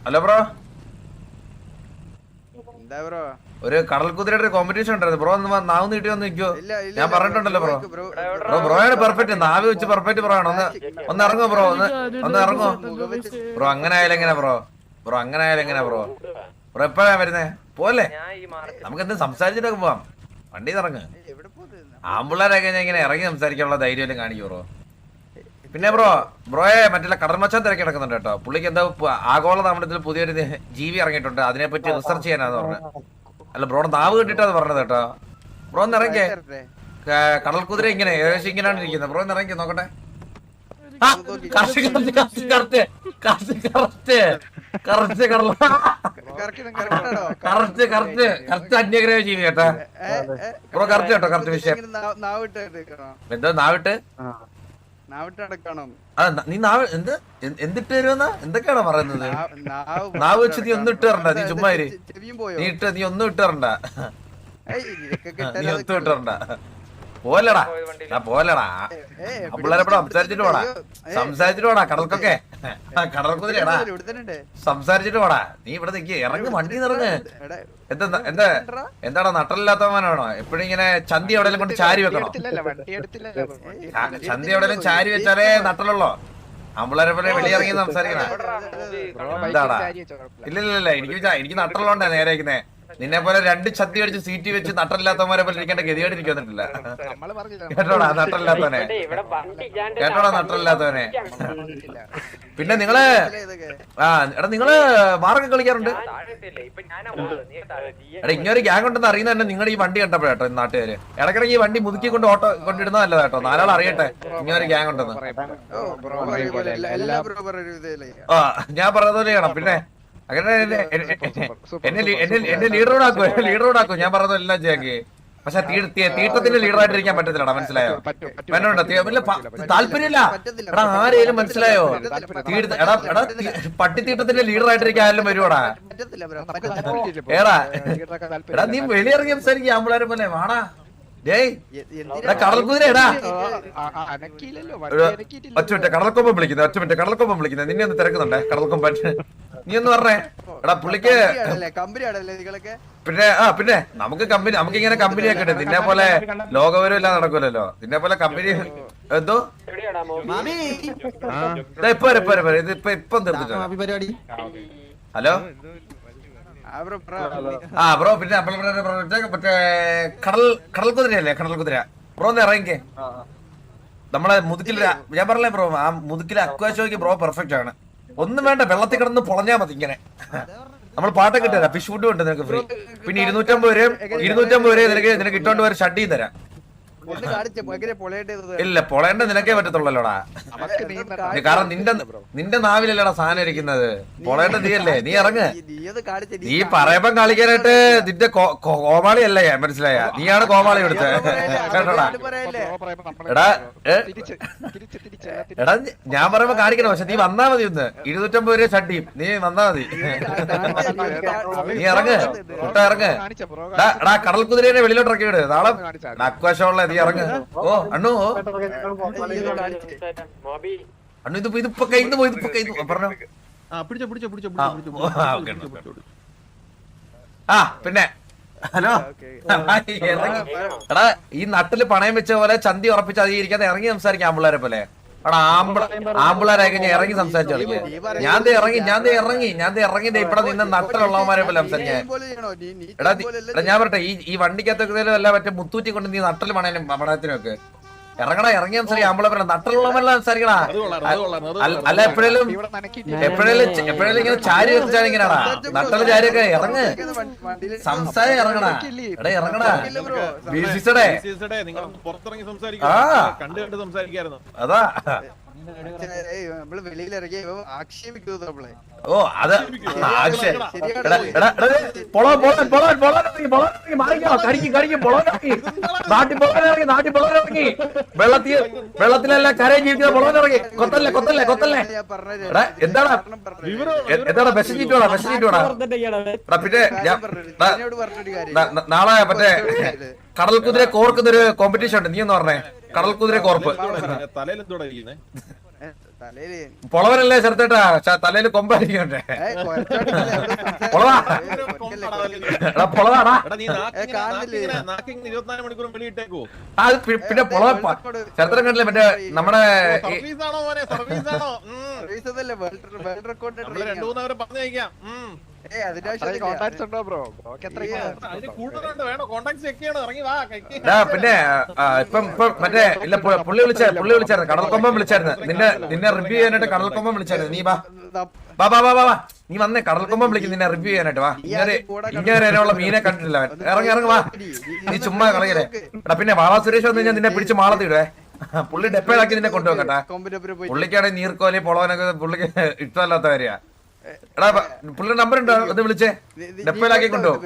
Hello bro, എന്താ bro? ഒരു കടൽ കുതിരയുടെ കോമ്പറ്റീഷൻ ഉണ്ടായിരുന്നു ബ്രോ. ഒന്ന് നാവ് നീട്ടി വന്ന് നിൽക്കോ? ഞാൻ പറഞ്ഞിട്ടുണ്ടല്ലോ ബ്രോ. ബ്രോയാണ് പെർഫെക്റ്റ്, നാവ് വെച്ച് പെർഫെക്റ്റ് ബ്രോ ആണ്. ഒന്ന് ഇറങ്ങോ ബ്രോ, ഒന്ന് ഇറങ്ങോ ബ്രോ. അങ്ങനെ ആയാലും എങ്ങനെ ബ്രോ? അങ്ങനെ ആയാലും എങ്ങനെ ബ്രോ? എപ്പോഴാ വരുന്നേ? പോലെ നമുക്ക് എന്ത് സംസാരിച്ചിട്ടൊക്കെ പോവാം. വണ്ടി ഇറങ്ങ്. ആമ്പിള്ളേരൊക്കെ ഞാൻ ഇങ്ങനെ ഇറങ്ങി സംസാരിക്കാനുള്ള ധൈര്യം കാണിക്കൂ ബ്രോ. പിന്നെ ബ്രോയെ മറ്റുള്ള കടൽ മച്ചാൻ തിരക്കി കിടക്കുന്നുണ്ട് കേട്ടോ. പുള്ളിക്ക് എന്താ ആഗോള താമരത്തിൽ പുതിയൊരു ജീവി ഇറങ്ങിയിട്ടുണ്ട്, അതിനെപ്പറ്റി റിസർച്ച് ചെയ്യാനാന്ന് പറഞ്ഞു. അല്ല ബ്രോയുടെ നാവ് കിട്ടിട്ട് അത് പറഞ്ഞത് കേട്ടോ. ബ്രോ ഒന്ന് ഇറങ്ങിയേ. കടൽ കുതിര ഇങ്ങനെ ഏകദേശം ഇങ്ങനെയാണ് ഇരിക്കുന്നത്. ബ്രോ ഒന്ന് ഇറങ്ങി നോക്കട്ടെ. അന്യഗ്രഹ ജീവി കേട്ടാ ബ്രോ. കറക്റ്റ് കേട്ടോ, കറക്റ്റ് വിഷയം. എന്താ നാവിട്ട് നീ നാവ് എന്തിട്ട് തരുമെന്നാ? എന്തൊക്കെയാണോ പറയുന്നത്? നാവ് വെച്ച് നീ ഒന്നും ഇട്ട് തരണ്ട. നീ ചുമ്മാ നീ ഒന്നും ഇട്ട് തരണ്ട. നീ ഒത്തും ഇട്ട് തരണ്ട. പോലടാ പോലടാ. പിള്ളേരെപ്പോഴും സംസാരിച്ചിട്ട് പോടാ. കടൽക്കൊക്കെ കടൽ കുതിരടാ. സംസാരിച്ചിട്ട് പോടാ. നീ ഇവിടെ നിക്ക്. ഇറങ്ങ്, വണ്ടി ഇറങ്ങ്. എന്താടാ നട്ടലില്ലാത്തവനാണോ? എപ്പോഴും ഇങ്ങനെ ചന്തി എവിടെയെങ്കിലും കൊണ്ട് ചാരി വെക്കണോ? ചന്തി എവിടെയെങ്കിലും ചാരി വെച്ചാലേ നട്ടലുള്ളോ? ആമ്പിള്ളേരെ പോലെ വെളിയിറങ്ങി സംസാരിക്കണ എന്താടാ? ഇല്ലില്ല, എനിക്ക് നട്ടലുണ്ടേ നേരെക്കുന്നേ. നിന്നെ പോലെ രണ്ട് ചന്തി അടിച്ച് സീറ്റ് വെച്ച് നട്ടലില്ലാത്തവന്മാരെ പോലെ ഇരിക്കേണ്ട ഗതിയോട് എനിക്ക് വന്നിട്ടില്ല. കേട്ടോടാ നട്ടലില്ലാത്തവനെ, കേട്ടോടാ നട്ടലില്ലാത്തവനെ. പിന്നെ നിങ്ങള് എടാ നിങ്ങള് മാറൊക്കെ കളിക്കാറുണ്ട്? എടാ ഇങ്ങനൊരു ഗ്യാങ് ഉണ്ടെന്ന് അറിയുന്ന തന്നെ നിങ്ങളുടെ ഈ വണ്ടി കണ്ടപ്പോഴേട്ടോ നാട്ടുകാര്. ഇടയ്ക്കിടയ്ക്ക് ഈ വണ്ടി മുതുക്കി കൊണ്ട് ഓട്ടോ കൊണ്ടിടുന്നതല്ല കേട്ടോ. നാലാൾ അറിയട്ടെ ഇങ്ങനൊരു ഗ്യാങ് ഉണ്ടെന്ന്. ഞാൻ പറഞ്ഞതുപോലെ ചെയ്യണം. പിന്നെ അങ്ങനെ എന്നെ ലീഡറോടാക്കും. ഞാൻ പറഞ്ഞത് എല്ലാം ചെയ്യാക്കി. പക്ഷെ തീട്ടത്തിന്റെ ലീഡറായിട്ടിരിക്കാൻ പറ്റത്തില്ലടാ, മനസ്സിലായോ? താല്പര്യമില്ല എടാ. ആരെയും മനസ്സിലായോ? എടാ പട്ടിത്തീട്ടത്തിന്റെ ലീഡറായിട്ടിരിക്കാൻ ആരെങ്കിലും വരുവാടാ? എടാ നീ വെളിയിറങ്ങി സംസാരിക്കുക ആമ്പിള്ളേരെ പോലെ. വാടാ കടൽ കുതിരടാ. ഒറ്റ കടൽക്കൊമ്പം വിളിക്കുന്നത് നിന്നെ ഒന്ന് തിരക്കുന്നുണ്ടേ. കടൽക്കൊമ്പൻ നീ ഒന്ന് പറഞ്ഞേ. എടാ പുള്ളിക്ക് പിന്നെ നമുക്ക് ഇങ്ങനെ കമ്പനി ഒക്കെ ഉണ്ട്. നിന്നെ പോലെ ലോകവരും എല്ലാം നടക്കൂലല്ലോ. നിന്നെ പോലെ കമ്പനി എന്തോ ഇപ്പം തീർത്തിട്ടാണ്. Hello bro. പിന്നെ മറ്റേ കടൽ കുതിരയല്ലേ? കടൽ കുതിര ബ്രോ ഒന്ന് ഇറങ്ങിക്കേ. നമ്മളെ മുതുക്കിൽ ഞാൻ പറഞ്ഞേ ബ്രോ, ആ മുതുക്കിലെ അക്വാഷോയ്ക്ക് ബ്രോ പെർഫെക്റ്റ് ആണ്. ഒന്നും വേണ്ട, വെള്ളത്തിൽ കിടന്ന് പൊളഞ്ഞാ മതി. ഇങ്ങനെ നമ്മൾ പാട്ടൊക്കെ ഇട്ടുതരാം. ഫിഷ് ഫുഡ് ഉണ്ട് നിനക്ക് ഫ്രീ. പിന്നെ 250 രൂപ നിനക്ക് ഇട്ടോണ്ട് വരെ ഷഡ് തരാം. ഇല്ല പൊളേണ്ട നിനക്കേ പറ്റത്തുള്ളല്ലോടാ. കാരണം നിന്റെ നാവിലല്ലടാ സാധനം ഇരിക്കുന്നത്. പൊളേണ്ട നീയല്ലേ. നീ ഇറങ്ങ്. നീ പറയുമ്പം കളിക്കാനായിട്ട് നിന്റെ കോമാളിയല്ല ഞാൻ, മനസ്സിലായ? നീയാണ് കോമാളി എടുത്തത് കേട്ടോടാ. എടാ ഞാൻ പറയുമ്പോ കാണിക്കണം. പക്ഷെ നീ വന്നാ മതി. ഒന്ന് 250 രൂപ ഷഡ്ഡിയും നീ വന്നാ മതി. നീ ഇറങ്ങ്, കുട്ട ഇറങ്ങ്. എടാ കടൽ കുതിരേനെ വെളിയിലോട്ട് ഇറക്കി വിട്. നാളെ അക്വാഷമുള്ള നീ ഇറങ്ങ്. ഓ അണ്ണു ഇതിപ്പോ കയ്യിന്ന് പോയി. പറഞ്ഞോ. പിന്നെ ഹലോ എടാ ഈ നട്ടില് പണയം വെച്ച പോലെ ചന്തി ഉറപ്പിച്ച് അതിരിക്കാതെ ഇറങ്ങി സംസാരിക്കാം ആമ്പിള്ളേരെ പോലെ. എടാ ആമ്പിള്ളേരായി കഴിഞ്ഞാൽ ഇറങ്ങി സംസാരിച്ചു കളിക്കുക. ഞാൻ ഇറങ്ങി ഇവിടെ നിന്ന് നട്ടലുള്ളവന്മാരെ പോലെ സംസാരിക്കാൻ. എടാ ഞാൻ പറട്ടെ, ഈ വണ്ടിക്കകത്തൊക്കെ അല്ല മറ്റേ മുത്തൂറ്റി കൊണ്ട് നീ നട്ടൽ പണയത്തിനൊക്കെ ഇറങ്ങടാ. ഇറങ്ങി സംസാരിക്കാം. ആമ്പിളെ പോലെ നട്ടലുള്ളവരെല്ലാം സംസാരിക്കടാ. അല്ല എപ്പോഴേലും ഇങ്ങനെ ചാരി വെച്ചാൽ ഇങ്ങനെയാടാ നട്ടല് ചാരിയൊക്കെ. ഇറങ്ങ് സംസാരം. ഇറങ്ങടാ. എടാ ഇറങ്ങടാ. അതാ വെളിയിലിറങ്ങി ആക്ഷേപിക്കുന്നത് നമ്മളെ. ഓ അത് വെള്ളത്തിലെല്ലാം കരയും ജീവിക്കുന്ന പൊളവനിറങ്ങി. കൊത്തല്ലേ. എന്താണ് വിശന്നിട്ടോടാ. പിന്നെ നാളെ മറ്റേ കടൽ കുതിരെ കോർക്കുന്ന ഒരു കോമ്പറ്റീഷൻ ഉണ്ട്, നീ ഒന്ന് പറഞ്ഞേ. കടൽ കുതിരെ കോർപ്പ് പൊളവനല്ലേ ചെറുത്തേട്ടാ, തലയിൽ കൊമ്പായിരിക്കണ്ടേ? പൊളവാ എടാ പൊളവാടാ. അത് പിന്നെ പൊളവ ചെറുത്തരം കണ്ടില്ലേ മറ്റേ നമ്മുടെ പിന്നെ ഇപ്പം മറ്റേ ഇല്ല പുള്ളി വിളിച്ചായിരുന്നു, കടൽക്കൊമ്പം വിളിച്ചായിരുന്നു നിന്നെ റിവ്യൂ ചെയ്യാനായിട്ട്. കടൽക്കൊമ്പം വിളിച്ചായിരുന്നു. നീ വാ നീ വന്നേ, കടൽക്കൊമ്പം വിളിക്കും നിന്നെ റിവ്യൂ ചെയ്യാനായിട്ട്. വാ, ഇങ്ങനെ മീനെ കണ്ടിട്ടില്ല അവൻ. ഇറങ്ങി വാ, നീ ചുമ്മാ കളയല്ലേ. എടാ പിന്നെ വാവാ സുരേഷ് വന്നു കഴിഞ്ഞാൽ നിന്നെ പിടിച്ച് മാളത്തിടുവേ. പുള്ളി ഡെപ്പയിലാക്കി നിന്നെ കൊണ്ടുപോകട്ടെ. പുള്ളിക്കാണെങ്കിൽ നീർക്കോലി പൊളവനൊക്കെ പുള്ളിക്ക് ഇഷ്ടമല്ലാത്ത കാര്യ. എടാ പുള്ളിയുടെ നമ്പർ ഉണ്ടോ? ഒന്ന് വിളിച്ചേ, ഡെപ്പയിലാക്കി കൊണ്ടുപോകും.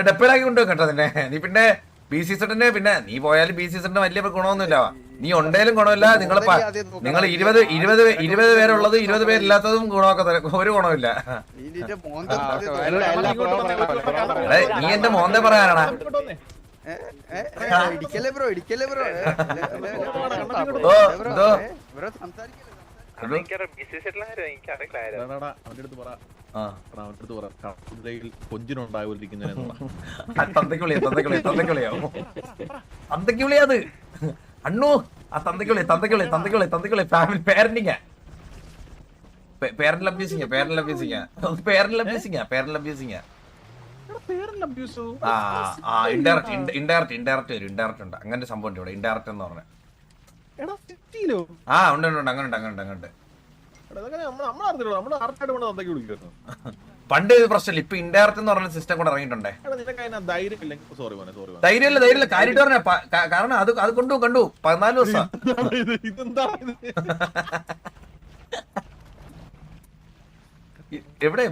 ഡെപ്പയിലാക്കി കൊണ്ടുപോകും കേട്ടോ നിന്നെ. നീ പിന്നെ BC സെറ്റിന് പിന്നെ നീ പോയാലും BC സെറ്റിന് വലിയ ഗുണമൊന്നുമില്ല. നീ ഉണ്ടേലും ഗുണമില്ല. നിങ്ങൾ 20 പേരുള്ളത് 20 പേരില്ലാത്തതും ഗുണമൊക്കെ ഒരു ഗുണമില്ല. നീ എന്റെ മോന്തെ പറയാനാണ്. തന്തയ്ക്കുളിയത് അണ്ണു, ആ തന്തയ്ക്കുളി ഫാമിലി പേരന്റിങ് ഇൻഡയറക്റ്റ് ഉണ്ട്. അങ്ങനെ സംഭവം ഉണ്ട് ഇവിടെ, ഇൻഡയറക്റ്റ് എന്ന് പറഞ്ഞ. ആ ഉണ്ട് അങ്ങനുണ്ട്. പണ്ട് ഇത് പ്രശ്നമില്ല, ഇപ്പൊ ഇൻഡയറക്റ്റ് എന്ന് പറഞ്ഞ സിസ്റ്റം കൂടെ ഇറങ്ങിയിട്ടുണ്ടേ. ധൈര്യമില്ല കാര്യമായിട്ട് പറഞ്ഞ. കാരണം അത് കണ്ടു 14 ദിവസം. എവിടെ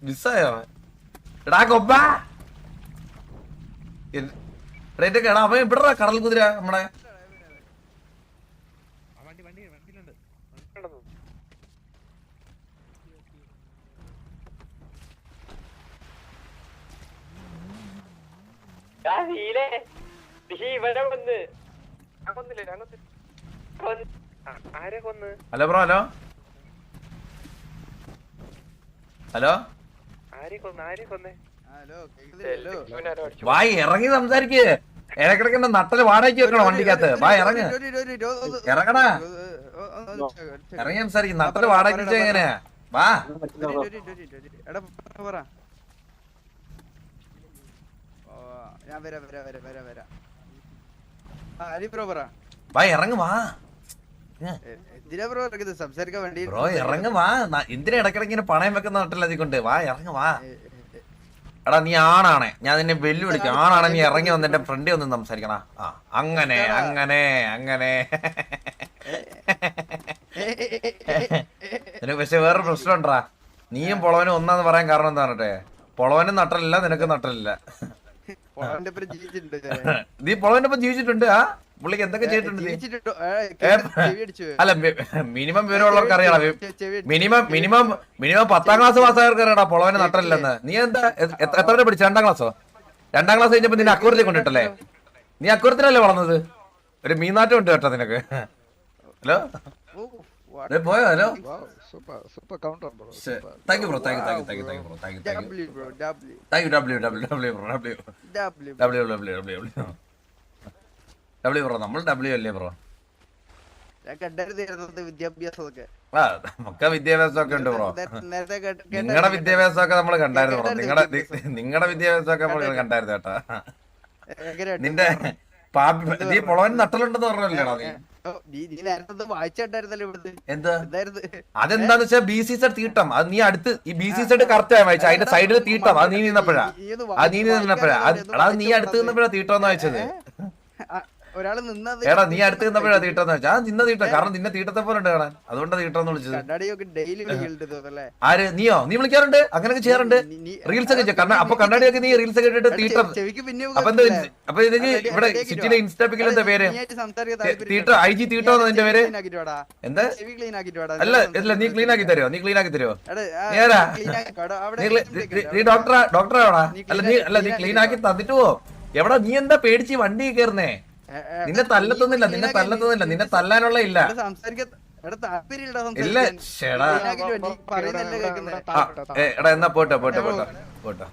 മിസ്സായോ? എടാ കൊമ്പ എടാ അവൻ ഇവിടെ കടൽ കുതിര നമ്മടെ. ഹലോ ബ്രോ, ഹലോ വായി ഇറങ്ങി സംസാരിക്ക്. ഇടക്കിടക്ക് നട്ടല് വാടകയ്ക്ക് വെക്കണം വണ്ടിക്കകത്ത്. വാ ഇറങ്ങടാ, ഇറങ്ങി സംസാരിക്കും. നട്ടല് വാടകയ്ക്ക് വെച്ചാ എങ്ങനെയാ? വാ വാ ഇറങ്ങ് വാ ബ്രോ, ഇറങ്ങ് വാ. എന്തിനാ ഇടക്കിടക്ക് ഇങ്ങനെ പണയം വെക്കുന്ന നട്ടല്ല അതിക്കൊണ്ട്? വാ ഇറങ്ങ് വാ. എടാ നീ ആണാണേ, ഞാൻ നിന്നെ വെല്ലുവിളിക്കും. ആണാണെ നീ ഇറങ്ങി വന്ന് എന്റെ ഫ്രണ്ടിൽ ഒന്ന് സംസാരിക്കണ. ആ അങ്ങനെ നിനക്ക് പക്ഷെ വേറൊരു പ്രശ്നം ഉണ്ടാ. നീയും പൊളവനും ഒന്നാന്ന് പറയാൻ കാരണം എന്താ പറഞ്ഞിട്ടെ? പൊളവനും നട്ടലില്ല, നിനക്ക് നട്ടലില്ല. നീ പൊളവന്റെ ഒപ്പം ജീവിച്ചിട്ടുണ്ട്. ആ പുള്ളിക്ക് എന്തൊക്കെ ചെയ്തിട്ടുണ്ട്? അല്ല മിനിമം വിവരമുള്ളവർക്ക് അറിയാം. മിനിമം 10ാം ക്ലാസ് പാസ്സായവർക്ക് അറിയടാ പൊളവന് നട്ടലില്ലെന്ന്. നീ എന്താ എത്ര വരെ പഠിച്ചു? 2ാം ക്ലാസ്സോ? 2ാം ക്ലാസ് കഴിഞ്ഞപ്പോ നിന്നെ അക്കൂരത്തിൽ കൊണ്ടിട്ടല്ലേ? നീ അക്കൂരത്തിലല്ലേ വളർന്നത്? ഒരു മീനാറ്റം ഉണ്ട് കേട്ടോ നിനക്ക്. ഹലോ പോയോ? Hello thank you bro, thank you bro. നമ്മൾ W അല്ലേ ബ്രോ? നമുക്ക് വിദ്യാഭ്യാസമൊക്കെ ഉണ്ട് ബ്രോ. നിങ്ങളുടെ വിദ്യാഭ്യാസമൊക്കെ നമ്മൾ കണ്ടായിരുന്നു ബ്രോ. നിങ്ങളുടെ വിദ്യാഭ്യാസമൊക്കെ നമ്മൾ കണ്ടായിരുന്നു കേട്ടാ. നിന്റെ നീ പൊളവൻ നട്ടലുണ്ടെന്ന് പറഞ്ഞല്ലേടാ നീ? അതെന്താന്ന് വെച്ചാ BC സെറ്റ് തീട്ടം. അത് നീ അടുത്ത് ഈ BC സെറ്റ് കറക്റ്റ് ആയി വായിച്ച. അതിന്റെ സൈഡിൽ തീട്ടം. അത് നീ നിന്നപ്പോഴാ അത് നീ അടുത്ത് നിന്നപ്പോഴാ തീട്ടം വായിച്ചത്. എടാ നീ അടുത്ത് നിന്നപ്പോഴാ തീട്ടെന്ന് വെച്ചാ നിന്ന തീട്ടം. കാരണം നിന്നെ തീട്ടത്തെ പോലെ ഉണ്ട് കാണാൻ, അതുകൊണ്ടാ തീട്ടെന്ന് വിളിച്ചത്. ആര്? നീയോ? നീ വിളിക്കാറുണ്ട്? അങ്ങനെയൊക്കെ ചെയ്യാറുണ്ട്? റീൽസ് ഒക്കെ അപ്പൊ കണ്ണാടിയൊക്കെ നീ റീൽസ് ഒക്കെ ഇട്ടിട്ട് തീട്ടം. അപ്പൊ എന്താ അപ്പൊ ഇതിന് ഇവിടെ സിറ്റിയിലെ ഇൻസ്റ്റാപ്പിക്കൽ എന്താ പേര്? തീട്ട IG തീട്ടോ നിന്റെ പേര് എന്താ? അല്ല നീ ക്ലീൻ ആക്കി തരുമോ? നീ ഡോക്ടറാണോടാ? അല്ല നീ ക്ലീൻ ആക്കി തന്നിട്ട് പോ. എവിടെ നീ എന്താ പേടിച്ച് വണ്ടി കയറുന്നേ? നിന്നെ തല്ലത്തൊന്നില്ല, നിന്നെ തല്ലത്തൊന്നില്ല, നിന്നെ തല്ലാനുള്ള ഇല്ല. ഇല്ല ചേടാ. എടാ എന്നാ പോട്ടെ പോട്ടെ പോട്ടെ പോട്ടെ.